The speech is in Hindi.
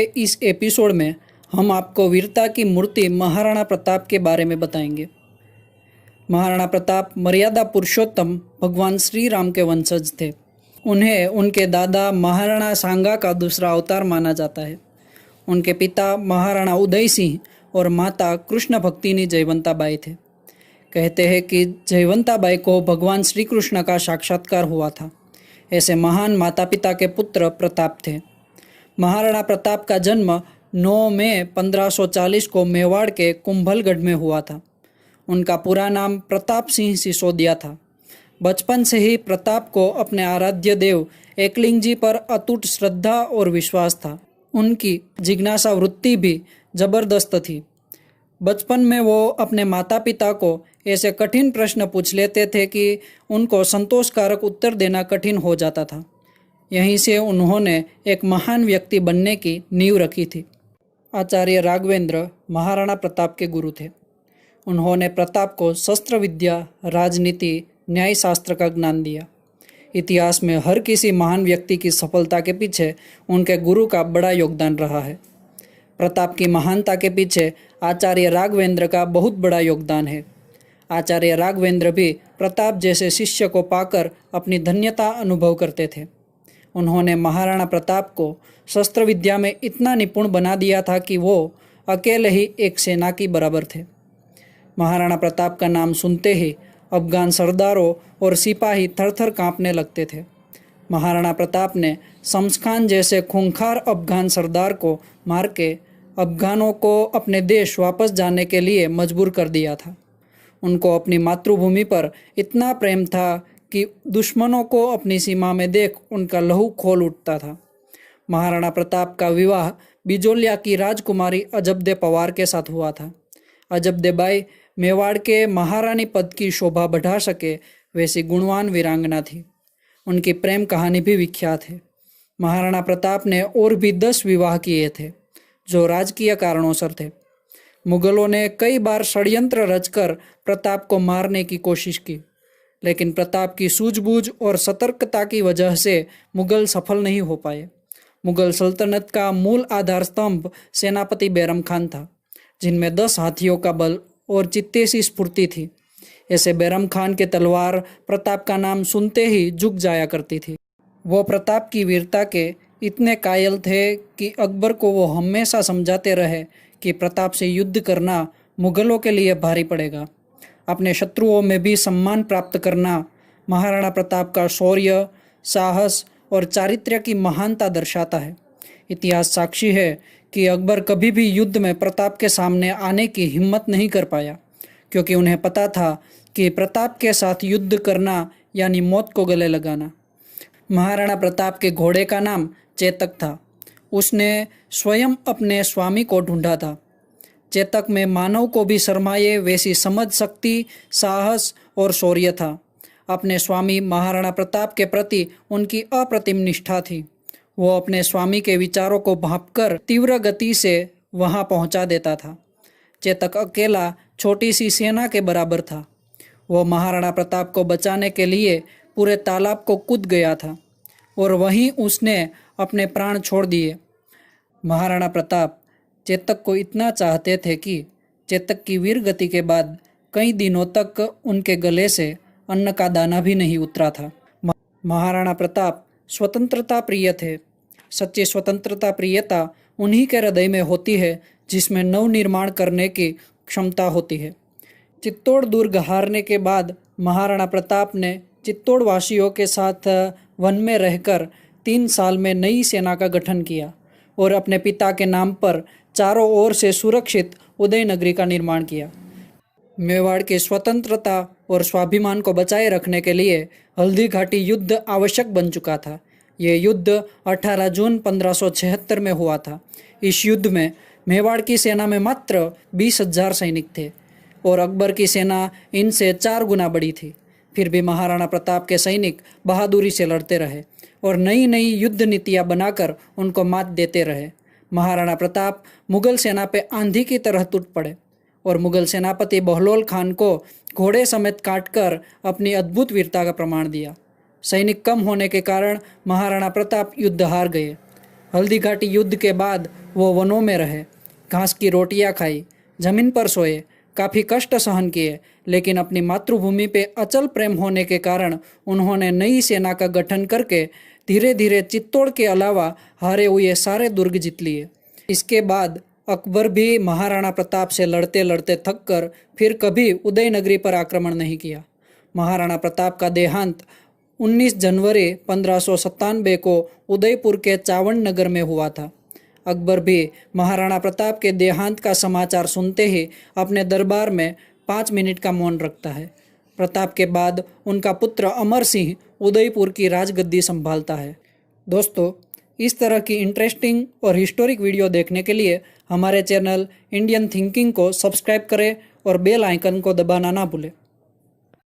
इस एपिसोड में हम आपको वीरता की मूर्ति महाराणा प्रताप के बारे में बताएंगे। महाराणा प्रताप मर्यादा पुरुषोत्तम भगवान श्री राम के वंशज थे। उन्हें उनके दादा महाराणा सांगा का दूसरा अवतार माना जाता है। उनके पिता महाराणा उदय सिंह और माता कृष्ण भक्तिनी जयवंताबाई थे। कहते हैं कि जयवंताबाई को भगवान श्री कृष्ण का साक्षात्कार हुआ था। ऐसे महान माता पिता के पुत्र प्रताप थे। महाराणा प्रताप का जन्म 9 मई 1540 को मेवाड़ के कुंभलगढ़ में हुआ था। उनका पूरा नाम प्रताप सिंह सिसोदिया था। बचपन से ही प्रताप को अपने आराध्य देव एकलिंग जी पर अटूट श्रद्धा और विश्वास था। उनकी जिज्ञासा वृत्ति भी जबरदस्त थी। बचपन में वो अपने माता पिता को ऐसे कठिन प्रश्न पूछ लेते थे कि उनको संतोषकारक उत्तर देना कठिन हो जाता था। यहीं से उन्होंने एक महान व्यक्ति बनने की नींव रखी थी। आचार्य राघवेंद्र महाराणा प्रताप के गुरु थे। उन्होंने प्रताप को शस्त्र विद्या, राजनीति, न्यायशास्त्र का ज्ञान दिया। इतिहास में हर किसी महान व्यक्ति की सफलता के पीछे उनके गुरु का बड़ा योगदान रहा है। प्रताप की महानता के पीछे आचार्य राघवेंद्र का बहुत बड़ा योगदान है। आचार्य राघवेंद्र भी प्रताप जैसे शिष्य को पाकर अपनी धन्यता अनुभव करते थे। उन्होंने महाराणा प्रताप को शस्त्र विद्या में इतना निपुण बना दिया था कि वो अकेले ही एक सेना की बराबर थे। महाराणा प्रताप का नाम सुनते ही अफगान सरदारों और सिपाही थर-थर कांपने लगते थे। महाराणा प्रताप ने शमश खान जैसे खूंखार अफगान सरदार को मार के अफगानों को अपने देश वापस जाने के लिए मजबूर कर दिया था। उनको अपनी मातृभूमि पर इतना प्रेम था कि दुश्मनों को अपनी सीमा में देख उनका लहू खोल उठता था। महाराणा प्रताप का विवाह बिजोलिया की राजकुमारी अजबदे पवार के साथ हुआ था। अजबदे बाई मेवाड़ के महारानी पद की शोभा बढ़ा सके वैसी गुणवान वीरांगना थी। उनकी प्रेम कहानी भी विख्यात है। महाराणा प्रताप ने और भी 10 विवाह किए थे जो राजकीय कारणों थे। मुगलों ने कई बार षड्यंत्र रचकर प्रताप को मारने की कोशिश की, लेकिन प्रताप की सूझबूझ और सतर्कता की वजह से मुगल सफल नहीं हो पाए। मुगल सल्तनत का मूल आधार स्तंभ सेनापति बैरम खान था, जिनमें 10 हाथियों का बल और चित्ते सी स्फूर्ति थी। ऐसे बैरम खान के तलवार प्रताप का नाम सुनते ही झुक जाया करती थी। वो प्रताप की वीरता के इतने कायल थे कि अकबर को वो हमेशा समझाते रहे कि प्रताप से युद्ध करना मुगलों के लिए भारी पड़ेगा। अपने शत्रुओं में भी सम्मान प्राप्त करना महाराणा प्रताप का शौर्य, साहस और चारित्र्य की महानता दर्शाता है। इतिहास साक्षी है कि अकबर कभी भी युद्ध में प्रताप के सामने आने की हिम्मत नहीं कर पाया, क्योंकि उन्हें पता था कि प्रताप के साथ युद्ध करना यानी मौत को गले लगाना। महाराणा प्रताप के घोड़े का नाम चेतक था। उसने स्वयं अपने स्वामी को ढूंढा था। चेतक में मानव को भी शर्माए वैसी समझ शक्ति, साहस और शौर्य था। अपने स्वामी महाराणा प्रताप के प्रति उनकी अप्रतिम निष्ठा थी। वो अपने स्वामी के विचारों को भांपकर तीव्र गति से वहां पहुंचा देता था। चेतक अकेला छोटी सी सेना के बराबर था। वो महाराणा प्रताप को बचाने के लिए पूरे तालाब को कूद गया था और वहीं उसने अपने प्राण छोड़ दिए। महाराणा प्रताप चेतक को इतना चाहते थे कि चेतक की वीर गति के बाद कई दिनों तक उनके गले से अन्न का दाना भी नहीं उतरा था। महाराणा प्रताप स्वतंत्रता प्रिय थे। सच्ची स्वतंत्रता प्रियता उन्हीं के हृदय में होती है जिसमें नव निर्माण करने की क्षमता होती है। चित्तौड़ दुर्ग हारने के बाद महाराणा प्रताप ने चित्तौड़ वासियों के साथ वन में रहकर 3 साल में नई सेना का गठन किया और अपने पिता के नाम पर चारों ओर से सुरक्षित उदयनगरी का निर्माण किया। मेवाड़ की स्वतंत्रता और स्वाभिमान को बचाए रखने के लिए हल्दी घाटी युद्ध आवश्यक बन चुका था। ये युद्ध 18 जून 1576 में हुआ था। इस युद्ध में मेवाड़ की सेना में मात्र 20,000 सैनिक थे और अकबर की सेना इनसे 4 गुना बड़ी थी। फिर भी महाराणा प्रताप के सैनिक बहादुरी से लड़ते रहे और नई नई युद्ध नीतियाँ बनाकर उनको मात देते रहे। महाराणा प्रताप मुगल सेना पे आंधी की तरह टूट पड़े और मुगल सेनापति बहलोल खान को घोड़े समेत काटकर अपनी अद्भुत वीरता का प्रमाण दिया। सैनिक कम होने के कारण महाराणा प्रताप युद्ध हार गए। हल्दी घाटी युद्ध के बाद वो वनों में रहे, घास की रोटियां खाई, जमीन पर सोए, काफ़ी कष्ट सहन किए, लेकिन अपनी मातृभूमि पे अचल प्रेम होने के कारण उन्होंने नई सेना का गठन करके धीरे धीरे चित्तौड़ के अलावा हारे हुए सारे दुर्ग जीत लिए। इसके बाद अकबर भी महाराणा प्रताप से लड़ते लड़ते थक कर फिर कभी उदयनगरी पर आक्रमण नहीं किया। महाराणा प्रताप का देहांत 19 जनवरी 1597 को उदयपुर के चावंड नगर में हुआ था। अकबर भी महाराणा प्रताप के देहांत का समाचार सुनते ही अपने दरबार में 5 मिनट का मौन रखता है। प्रताप के बाद उनका पुत्र अमर सिंह उदयपुर की राजगद्दी संभालता है। दोस्तों, इस तरह की इंटरेस्टिंग और हिस्टोरिक वीडियो देखने के लिए हमारे चैनल इंडियन थिंकिंग को सब्सक्राइब करें और बेल आइकन को दबाना ना भूलें।